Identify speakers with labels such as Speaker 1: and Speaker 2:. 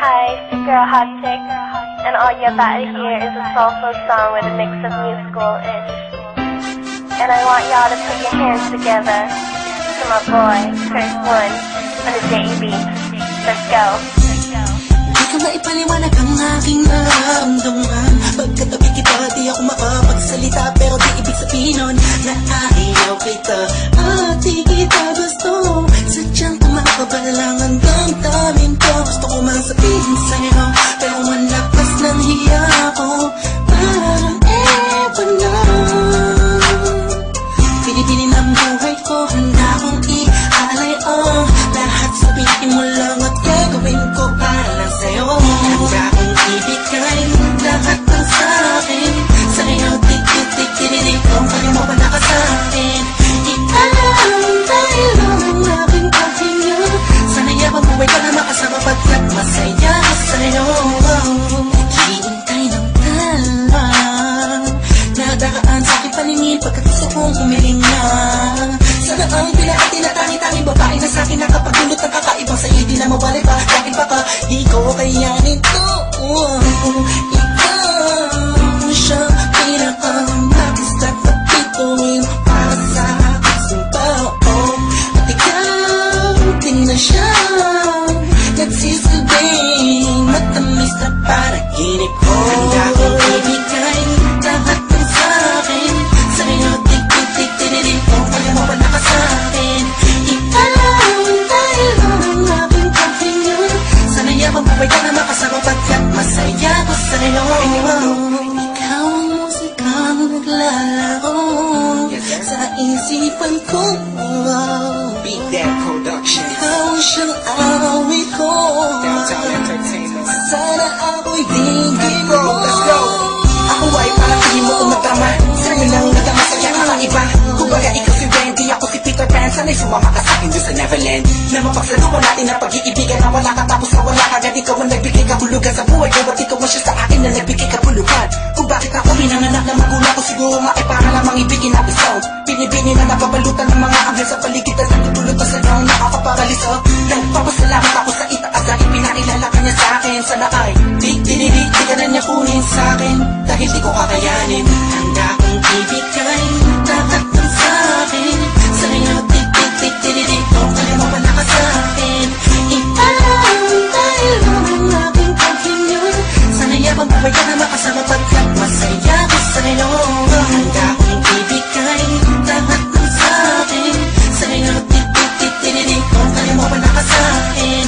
Speaker 1: Hi, it's your girl Hot Chick, and all you're about to hear is a soulful song with a mix of musical-ish. And I want y'all to put your hands together to my boy, Chris One, on the JB. Let's go.
Speaker 2: Di ko maipaliwanag ang aking nararamdaman. Pagkatabi kita, di ako makapagsalita, pero di ibig sabihin nun na ayaw kita at di kita gusto. Sadyang kumakabalang hanggang tamin ko. Gusto ko man sabihin sa'yo, pero malakas ng hiya ko. Parang ewan lang, pinipili ng buhay ko, handa kong ialay ang lahat. Sabihin mo lang at gagawin ko para lang sa'yo. Handa kong ibigay lahat ng sa'kin sa'yo. Tik-tik-tik-tik-tik, kung kaya mo ba nakasakin? Ikaw dahil lang ang aking pahinga. Sana yabang buhay ka na makasama pagkat masaya ka sa'yo. Naghihintay ng talang nadaraan sa aking paningin pagkat gusto kong umiling na. Sana ang pinakatinatangi-tangi babae na sa'kin nakapagdulot ng kakaibang sa'yo di na mawalay pa. Dahil baka di ko kayanin to. Ikaw siya pinaka-nagistat na bituin para sa aking tao. At ikaw din na siya nagsisilbing matamis na panaginip ko. Handa kong ibigay lahat ng sa'kin sa'yo. Tik-tik-tik-tik-tik, kung kaya mo ba nakasakin? Ikaw dahil lang ang aking pahinga. Sana yabang buhay ka na makasama pagkat masaya ko sa'yo. Ikaw ang musikang naglalaro sa isipan ko.
Speaker 3: Beat That Production.
Speaker 2: Ikaw siyang awit ko.
Speaker 3: Downtown Entertainment.
Speaker 2: Sana ako'y dinggin mo.
Speaker 3: Let's go. Ako ay parang tingin mo umatama. Sa'yo lang nagkamasaya kakaiba. Kumbaga ikaw si Wendy, ako si Peter Pan. Sana'y sumama ka sa'kin dun sa Neverland. Na mapagsaluhan natin ang pag-iibigan na wala ka tapos na wala ka. Ikaw ang nagbigay kahulugan sa buhay ko at ikaw ang siya sa akin na nagbigay kapuluhan. Kung bakit ako pinanganak na magulang ko, siguro nga ay para lamang ibigin ang isang binibini na napabalutan ng mga anghel sa paligid at nagtutulot sa daw nakakaparaliso. Nagpapasalamat ako sa itaas dahil pinakilala ka niya sa akin. Sana ay di ka na niya kunin sa akin dahil di ko kakayanin. Handa kong ibigay lahat ng sa'kin sa'yo. Tik-tik-tik-tik-tik, kung kaya mo ba nakasakin? Ikaw dahil lang ang aking pahinga. Sana yabang buhay ka na makasama pagkat masaya ko sa'yo. Handa kong ibigay lahat ng sa'kin sa'yo. Tik-tik-tik-tik-tik, kung kaya mo ba nakasakin?